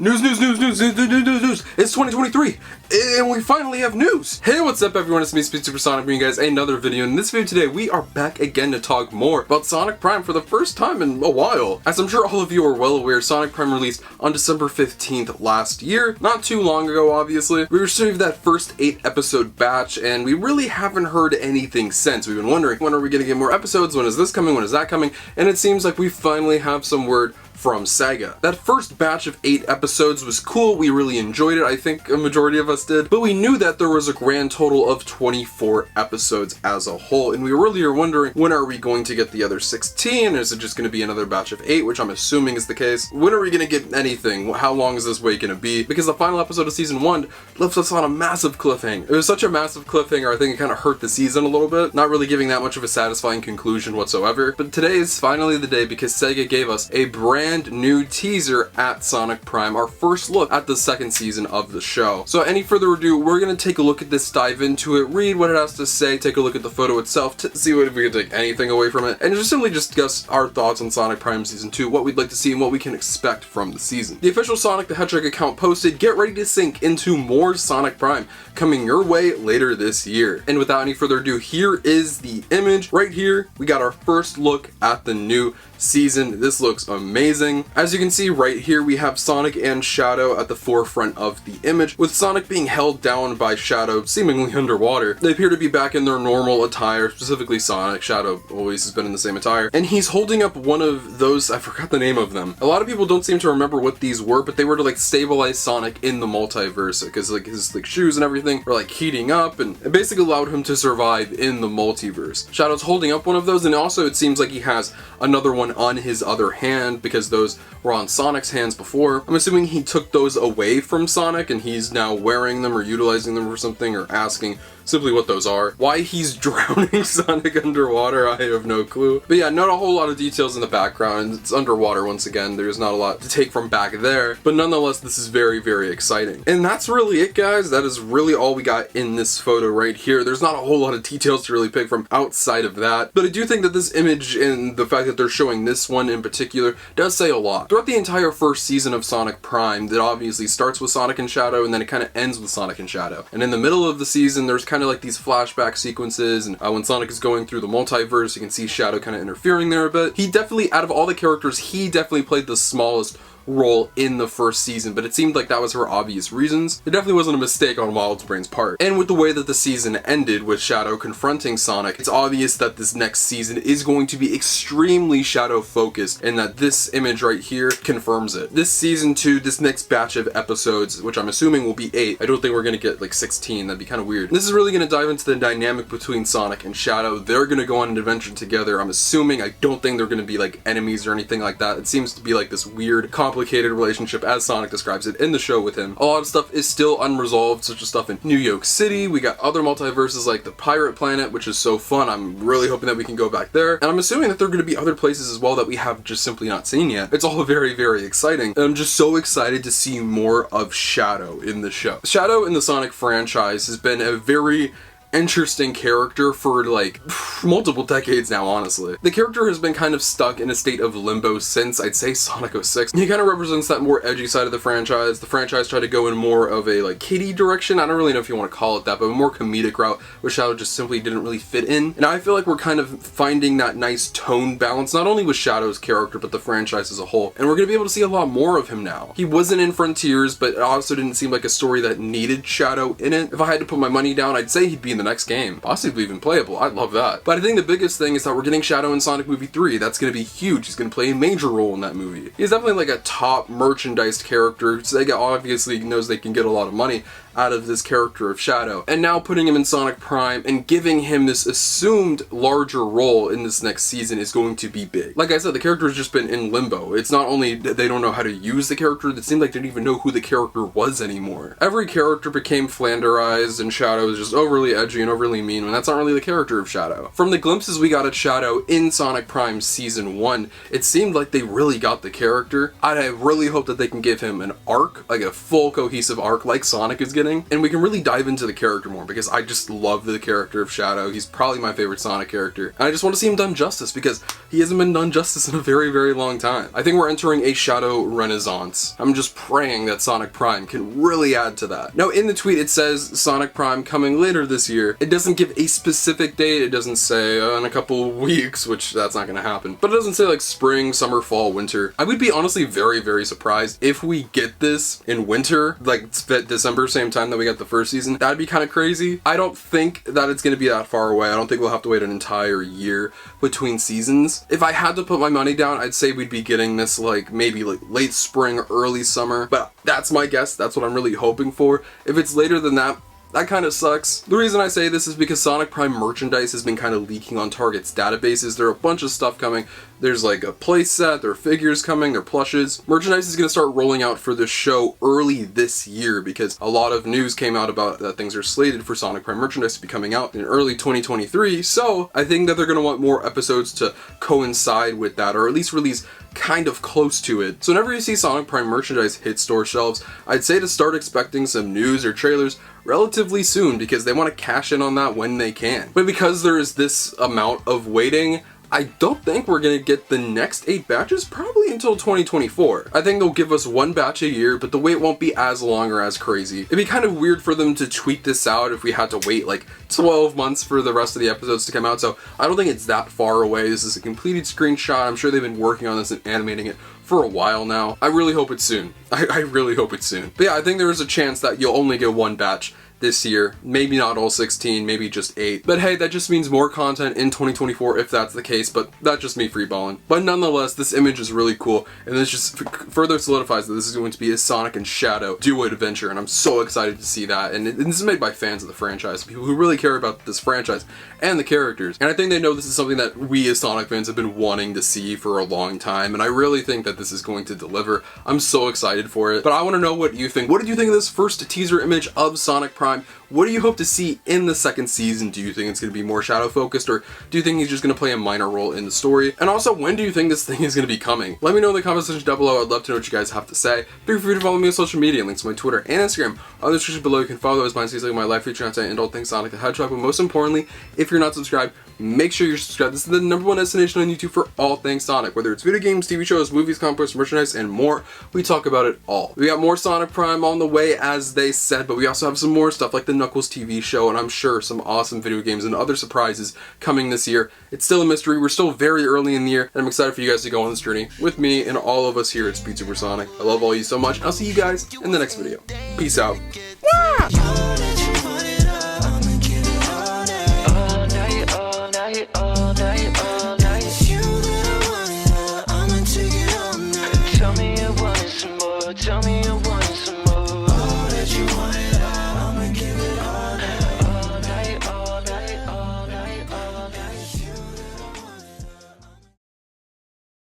News. It's 2023, and we finally have news. Hey, what's up everyone, it's me, SpeedSuperSonic, bringing you guys another video. In this video today, we are back again to talk more about Sonic Prime for the first time in a while. As I'm sure all of you are well aware, Sonic Prime released on December 15th last year. Not too long ago, obviously. We received that first 8-episode batch, and we really haven't heard anything since. We've been wondering, when are we going to get more episodes? When is this coming? When is that coming? And it seems like we finally have some word from Sega. That first batch of 8 episodes was cool, we really enjoyed it, I think a majority of us did, but we knew that there was a grand total of 24 episodes as a whole, and we really are wondering, when are we going to get the other 16? Is it just going to be another batch of 8, which I'm assuming is the case? When are we going to get anything? How long is this wait going to be? Because the final episode of Season 1 left us on a massive cliffhanger. It was such a massive cliffhanger, I think it kind of hurt the season a little bit, not really giving that much of a satisfying conclusion whatsoever, but today is finally the day because Sega gave us a brand new teaser at Sonic Prime, our first look at the second season of the show. So any further ado, we're going to take a look at this, dive into it, read what it has to say, take a look at the photo itself to see if we can take anything away from it, and just simply discuss our thoughts on Sonic Prime Season 2, what we'd like to see and what we can expect from the season. The official Sonic the Hedgehog account posted, get ready to sink into more Sonic Prime coming your way later this year. And without any further ado, here is the image. Right here, we got our first look at the new season. This looks amazing. As you can see right here, we have Sonic and Shadow at the forefront of the image, with Sonic being held down by Shadow seemingly underwater. They appear to be back in their normal attire, specifically Sonic. Shadow always has been in the same attire, and he's holding up one of those, I forgot the name of them. A lot of people don't seem to remember what these were, but they were to like stabilize Sonic in the multiverse, because like his like shoes and everything were like heating up, and it basically allowed him to survive in the multiverse. Shadow's holding up one of those, and also it seems like he has another one on his other hand because those were on Sonic's hands before. I'm assuming he took those away from Sonic and he's now wearing them or utilizing them for something, or asking simply what those are. Why he's drowning Sonic underwater, I have no clue. But yeah, not a whole lot of details in the background. It's underwater once again. There's not a lot to take from back there, but nonetheless, this is very, very exciting. And that's really it, guys. That is really all we got in this photo right here. There's not a whole lot of details to really pick from outside of that, but I do think that this image and the fact that they're showing this one in particular does say a lot. Throughout the entire first season of Sonic Prime, that obviously starts with Sonic and Shadow, and then it kind of ends with Sonic and Shadow. And in the middle of the season, there's kind of like these flashback sequences, and when Sonic is going through the multiverse, you can see Shadow kind of interfering there a bit. He definitely, out of all the characters, he definitely played the smallest role in the first season, but it seemed like that was for obvious reasons. It definitely wasn't a mistake on Wildbrain's part. And with the way that the season ended with Shadow confronting Sonic, it's obvious that this next season is going to be extremely Shadow focused, and that this image right here confirms it. This season 2, this next batch of episodes, which I'm assuming will be 8, I don't think we're gonna get like 16, that'd be kind of weird. This is really gonna dive into the dynamic between Sonic and Shadow. They're gonna go on an adventure together, I'm assuming. I don't think they're gonna be like enemies or anything like that. It seems to be like this weird, complicated relationship as Sonic describes it in the show with him. A lot of stuff is still unresolved, such as stuff in New York City. We got other multiverses like the Pirate Planet, which is so fun. I'm really hoping that we can go back there. And I'm assuming that there are going to be other places as well that we have just simply not seen yet. It's all very, very exciting. And I'm just so excited to see more of Shadow in the show. Shadow in the Sonic franchise has been a very interesting character for like multiple decades now, honestly. The character has been kind of stuck in a state of limbo since, I'd say, Sonic 06. He kind of represents that more edgy side of the franchise. The franchise tried to go in more of a like kiddie direction. I don't really know if you want to call it that, but a more comedic route, which Shadow just simply didn't really fit in. And I feel like we're kind of finding that nice tone balance, not only with Shadow's character, but the franchise as a whole. And we're going to be able to see a lot more of him now. He wasn't in Frontiers, but it also didn't seem like a story that needed Shadow in it. If I had to put my money down, I'd say he'd be in the next game, possibly even playable. I'd love that. But I think the biggest thing is that we're getting Shadow in Sonic Movie 3. That's going to be huge. He's going to play a major role in that movie. He's definitely like a top merchandised character. Sega obviously knows they can get a lot of money out of this character of Shadow. And now putting him in Sonic Prime and giving him this assumed larger role in this next season is going to be big. Like I said, the character has just been in limbo. It's not only that they don't know how to use the character, it seemed like they didn't even know who the character was anymore. Every character became flanderized, and Shadow is just overly edgy and overly mean, when that's not really the character of Shadow. From the glimpses we got at Shadow in Sonic Prime Season 1, it seemed like they really got the character. I really hope that they can give him an arc, like a full cohesive arc like Sonic is getting getting, and we can really dive into the character more because I just love the character of Shadow. He's probably my favorite Sonic character, and I just want to see him done justice because he hasn't been done justice in a very, very long time. I think we're entering a Shadow renaissance. I'm just praying that Sonic Prime can really add to that. Now, in the tweet it says Sonic Prime coming later this year. It doesn't give a specific date. It doesn't say in a couple weeks, which that's not gonna happen. But it doesn't say like spring, summer, fall, winter. I would be honestly very, very surprised if we get this in winter, like December, same time that we got the first season. That'd be kind of crazy. I don't think that it's gonna be that far away. I don't think we'll have to wait an entire year between seasons. If I had to put my money down, I'd say we'd be getting this like maybe like late spring, early summer, but that's my guess. That's what I'm really hoping for. If it's later than that, that kind of sucks. The reason I say this is because Sonic Prime merchandise has been kind of leaking on Target's databases. There are a bunch of stuff coming. There's like a play set, there are figures coming, there are plushes. Merchandise is going to start rolling out for the show early this year because a lot of news came out about that things are slated for Sonic Prime merchandise to be coming out in early 2023. So I think that they're going to want more episodes to coincide with that, or at least release kind of close to it. So whenever you see Sonic Prime merchandise hit store shelves, I'd say to start expecting some news or trailers relatively soon because they want to cash in on that when they can. But because there is this amount of waiting, I don't think we're going to get the next 8 batches probably until 2024. I think they'll give us 1 batch a year, but the wait won't be as long or as crazy. It'd be kind of weird for them to tweak this out if we had to wait like 12 months for the rest of the episodes to come out, so I don't think it's that far away. This is a completed screenshot. I'm sure they've been working on this and animating it for a while now. I really hope it's soon. I really hope it's soon. But yeah, I think there is a chance that you'll only get 1 batch this year. Maybe not all 16, maybe just 8. But hey, that just means more content in 2024 if that's the case, but that's just me freeballing. But nonetheless, this image is really cool, and this just further solidifies that this is going to be a Sonic and Shadow duo adventure, and I'm so excited to see that. And this is made by fans of the franchise, people who really care about this franchise and the characters. And I think they know this is something that we as Sonic fans have been wanting to see for a long time, and I really think that this is going to deliver. I'm so excited for it. But I want to know what you think. What did you think of this first teaser image of Sonic Prime? What do you hope to see in the second season? Do you think it's going to be more Shadow focused, or do you think he's just going to play a minor role in the story? And also, when do you think this thing is going to be coming? Let me know in the comment section down below. I'd love to know what you guys have to say. Feel free to follow me on social media. Links to my Twitter and Instagram on the description below. You can follow those mine, see my life feature content and all things Sonic the Hedgehog. But most importantly, if you're not subscribed, make sure you're subscribed. This is the #1 destination on YouTube for all things Sonic. Whether it's video games, TV shows, movies, comic books, merchandise, and more, we talk about it all. We got more Sonic Prime on the way, as they said, but we also have some more stuff like the Knuckles TV show, and I'm sure some awesome video games and other surprises coming this year. It's still a mystery. We're still very early in the year, and I'm excited for you guys to go on this journey with me and all of us here at SpeedSuperSonic. I love all you so much. I'll see you guys in the next video. Peace out.